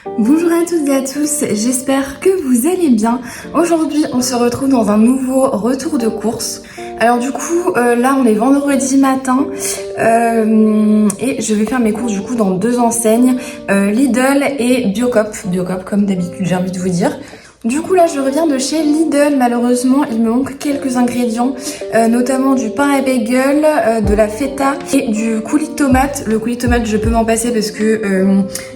Bonjour à toutes et à tous, j'espère que vous allez bien. Aujourd'hui on se retrouve dans un nouveau retour de course. Alors du coup là on est vendredi matin et je vais faire mes courses du coup dans deux enseignes, Lidl et Biocop comme d'habitude j'ai envie de vous dire. Du coup là je reviens de chez Lidl, malheureusement il me manque quelques ingrédients, notamment du pain à bagel, de la feta et du coulis de tomate. Le coulis de tomate je peux m'en passer parce que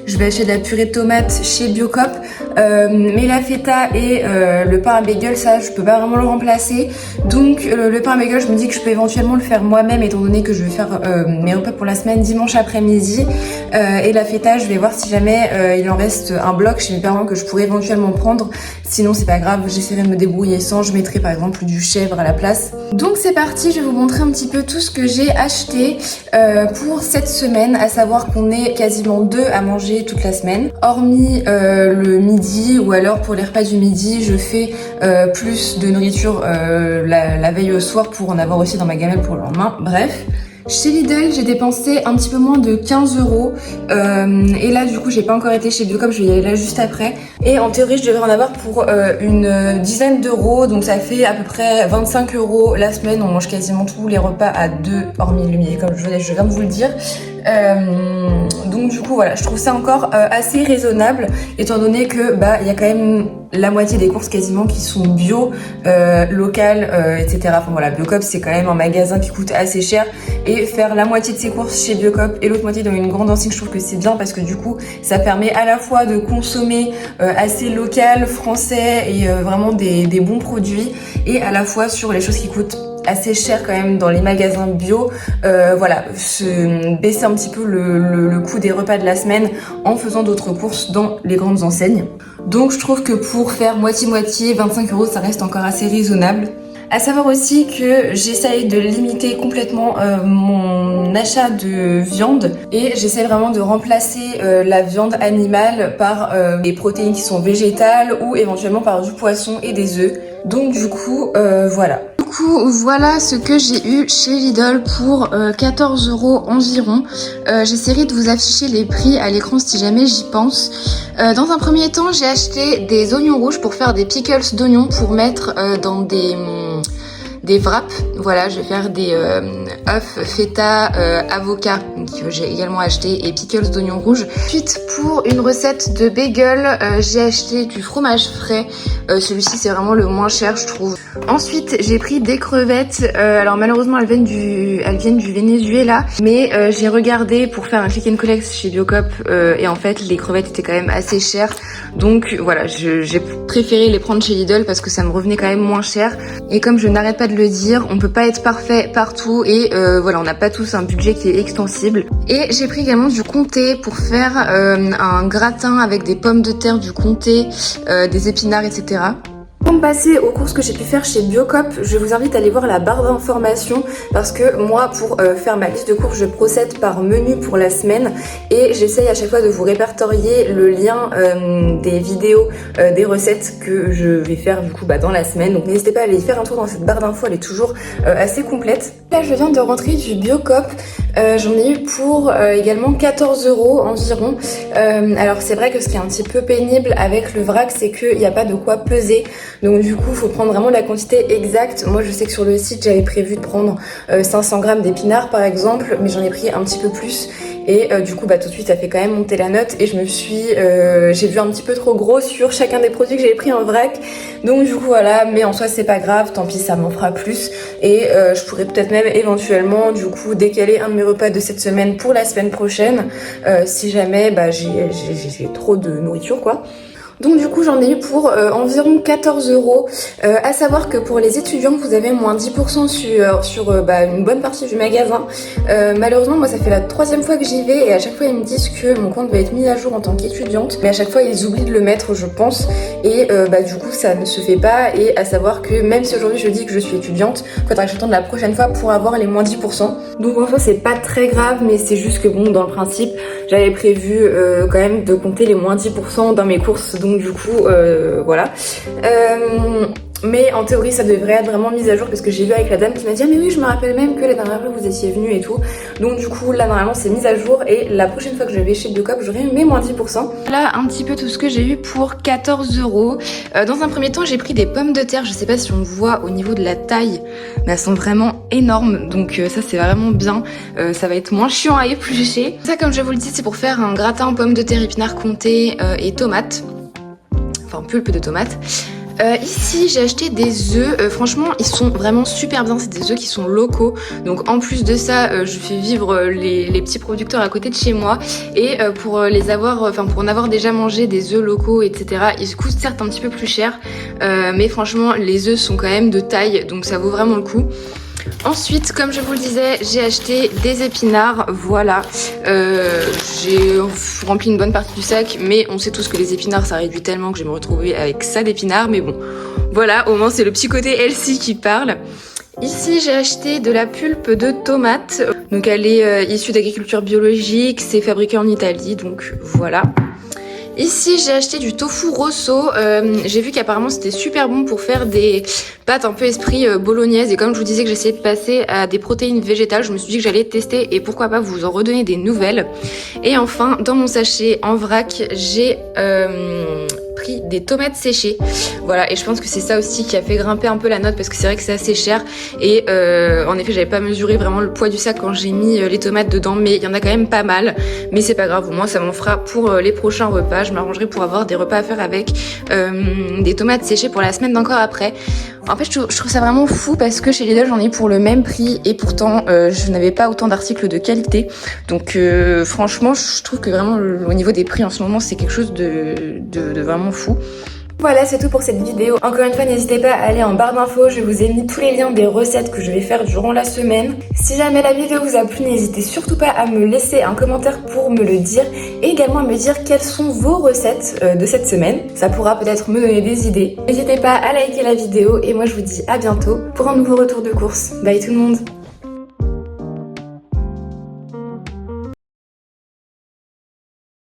je vais acheter de la purée de tomate chez Biocop, mais la feta et le pain à bagel ça je peux pas vraiment le remplacer. Donc le pain à bagel je me dis que je peux éventuellement le faire moi-même étant donné que je vais faire mes repas pour la semaine dimanche après-midi, et la feta je vais voir si jamais il en reste un bloc chez mes parents que je pourrais éventuellement prendre. Sinon c'est pas grave, j'essaierai de me débrouiller sans, je mettrai par exemple du chèvre à la place. Donc c'est parti, je vais vous montrer un petit peu tout ce que j'ai acheté pour cette semaine, à savoir qu'on est quasiment deux à manger toute la semaine. Hormis le midi, ou alors pour les repas du midi, je fais plus de nourriture la veille au soir pour en avoir aussi dans ma gamelle pour le lendemain, bref. Chez Lidl, j'ai dépensé un petit peu moins de 15 €. Et là, du coup, j'ai pas encore été chez Biocop, je vais y aller là juste après. Et en théorie, je devrais en avoir pour une dizaine d'euros. Donc ça fait à peu près 25 € la semaine. On mange quasiment tous les repas à deux, hormis le midi, comme je viens de vous le dire. Donc du coup voilà, je trouve ça encore assez raisonnable étant donné que il y a quand même la moitié des courses quasiment qui sont bio, locales, etc. Enfin voilà, Biocop c'est quand même un magasin qui coûte assez cher, et faire la moitié de ses courses chez Biocop et l'autre moitié dans une grande enseigne, je trouve que c'est bien parce que du coup ça permet à la fois de consommer assez local, français et vraiment des bons produits, et à la fois sur les choses qui coûtent assez cher quand même dans les magasins bio, voilà, baisser un petit peu le coût des repas de la semaine en faisant d'autres courses dans les grandes enseignes. Donc je trouve que pour faire moitié-moitié, 25 € ça reste encore assez raisonnable. À savoir aussi que j'essaye de limiter complètement mon achat de viande, et j'essaie vraiment de remplacer la viande animale par des protéines qui sont végétales ou éventuellement par du poisson et des œufs. Donc du coup voilà. Du coup, voilà ce que j'ai eu chez Lidl pour 14 € environ. J'essaierai de vous afficher les prix à l'écran si jamais j'y pense. Dans un premier temps, j'ai acheté des oignons rouges pour faire des pickles d'oignons pour mettre dans des wraps. Voilà, je vais faire des œufs, feta, avocat que j'ai également acheté, et pickles d'oignons rouges. Ensuite, pour une recette de bagel, j'ai acheté du fromage frais. Celui-ci c'est vraiment le moins cher je trouve. Ensuite j'ai pris des crevettes, alors malheureusement elles viennent du Venezuela, mais j'ai regardé pour faire un click and collect chez Biocop, et en fait les crevettes étaient quand même assez chères, donc voilà, j'ai préféré les prendre chez Lidl parce que ça me revenait quand même moins cher. Et comme je n'arrête pas de le dire, on peut pas être parfait partout, et voilà, on n'a pas tous un budget qui est extensible. Et j'ai pris également du comté pour faire un gratin avec des pommes de terre, du comté, des épinards, etc. Pour passer aux courses que j'ai pu faire chez Biocop, je vous invite à aller voir la barre d'information parce que moi, pour faire ma liste de courses, je procède par menu pour la semaine, et j'essaye à chaque fois de vous répertorier le lien des vidéos, des recettes que je vais faire du coup dans la semaine. Donc n'hésitez pas à aller y faire un tour dans cette barre d'infos, elle est toujours assez complète. Là je viens de rentrer du Biocop, j'en ai eu pour également 14 € environ. Alors c'est vrai que ce qui est un petit peu pénible avec le vrac, c'est qu'il n'y a pas de quoi peser. Donc du coup, il faut prendre vraiment la quantité exacte. Moi, je sais que sur le site, j'avais prévu de prendre 500 g d'épinards par exemple, mais j'en ai pris un petit peu plus. Et du coup, tout de suite, ça fait quand même monter la note. Et j'ai vu un petit peu trop gros sur chacun des produits que j'avais pris en vrac. Donc du coup, voilà. Mais en soi, c'est pas grave. Tant pis, ça m'en fera plus. Et je pourrais peut-être même éventuellement, du coup, décaler un de mes repas de cette semaine pour la semaine prochaine, si jamais j'ai trop de nourriture, quoi. Donc du coup j'en ai eu pour environ 14 €. À savoir que pour les étudiants vous avez moins 10% sur une bonne partie du magasin. Malheureusement moi ça fait la 3e fois que j'y vais, et à chaque fois ils me disent que mon compte va être mis à jour en tant qu'étudiante, mais à chaque fois ils oublient de le mettre je pense, et du coup ça ne se fait pas. Et à savoir que même si aujourd'hui je dis que je suis étudiante, il faudra que j'attende la prochaine fois pour avoir les moins 10%. Donc en fait c'est pas très grave, mais c'est juste que bon, dans le principe j'avais prévu quand même de compter les moins 10% dans mes courses. Donc du coup voilà. Mais en théorie ça devrait être vraiment mis à jour parce que j'ai vu avec la dame qui m'a dit ah mais oui je me rappelle même que la dernière fois vous étiez venu et tout. Donc du coup là normalement c'est mis à jour et la prochaine fois que je vais chez Biocop j'aurai mes moins 10%. Là un petit peu tout ce que j'ai eu pour 14 €. Dans un premier temps j'ai pris des pommes de terre, je sais pas si on voit au niveau de la taille mais elles sont vraiment énormes donc ça c'est vraiment bien. Ça va être moins chiant à éplucher. Ça comme je vous le dis c'est pour faire un gratin aux pommes de terre, épinards comtés et tomates. Enfin pulpe de tomates. Ici j'ai acheté des œufs, franchement ils sont vraiment super bien, c'est des œufs qui sont locaux, donc en plus de ça je fais vivre les petits producteurs à côté de chez moi et pour les avoir, enfin pour en avoir déjà mangé des œufs locaux etc, ils coûtent certes un petit peu plus cher mais franchement les œufs sont quand même de taille donc ça vaut vraiment le coup. Ensuite, comme je vous le disais, j'ai acheté des épinards, voilà. J'ai rempli une bonne partie du sac, mais on sait tous que les épinards ça réduit tellement que je vais me retrouver avec ça d'épinards, mais bon, voilà, au moins c'est le petit côté healthy qui parle. Ici j'ai acheté de la pulpe de tomate, donc elle est issue d'agriculture biologique, c'est fabriqué en Italie, donc voilà. Ici j'ai acheté du tofu rosso, j'ai vu qu'apparemment c'était super bon pour faire des pâtes un peu esprit bolognaise et comme je vous disais que j'essayais de passer à des protéines végétales, je me suis dit que j'allais tester et pourquoi pas vous en redonner des nouvelles. Et enfin dans mon sachet en vrac j'ai pris des tomates séchées, voilà, et je pense que c'est ça aussi qui a fait grimper un peu la note parce que c'est vrai que c'est assez cher et en effet j'avais pas mesuré vraiment le poids du sac quand j'ai mis les tomates dedans, mais il y en a quand même pas mal, mais c'est pas grave, au moins ça m'en fera pour les prochains repas. Je m'arrangerai pour avoir des repas à faire avec des tomates séchées pour la semaine d'encore après. En fait je trouve ça vraiment fou parce que chez Lidl j'en ai pour le même prix et pourtant je n'avais pas autant d'articles de qualité, donc franchement je trouve que vraiment au niveau des prix en ce moment c'est quelque chose de vraiment fou. Voilà, c'est tout pour cette vidéo. Encore une fois, n'hésitez pas à aller en barre d'infos, je vous ai mis tous les liens des recettes que je vais faire durant la semaine. Si jamais la vidéo vous a plu, n'hésitez surtout pas à me laisser un commentaire pour me le dire et également à me dire quelles sont vos recettes de cette semaine. Ça pourra peut-être me donner des idées. N'hésitez pas à liker la vidéo et moi je vous dis à bientôt pour un nouveau retour de course. Bye tout le monde!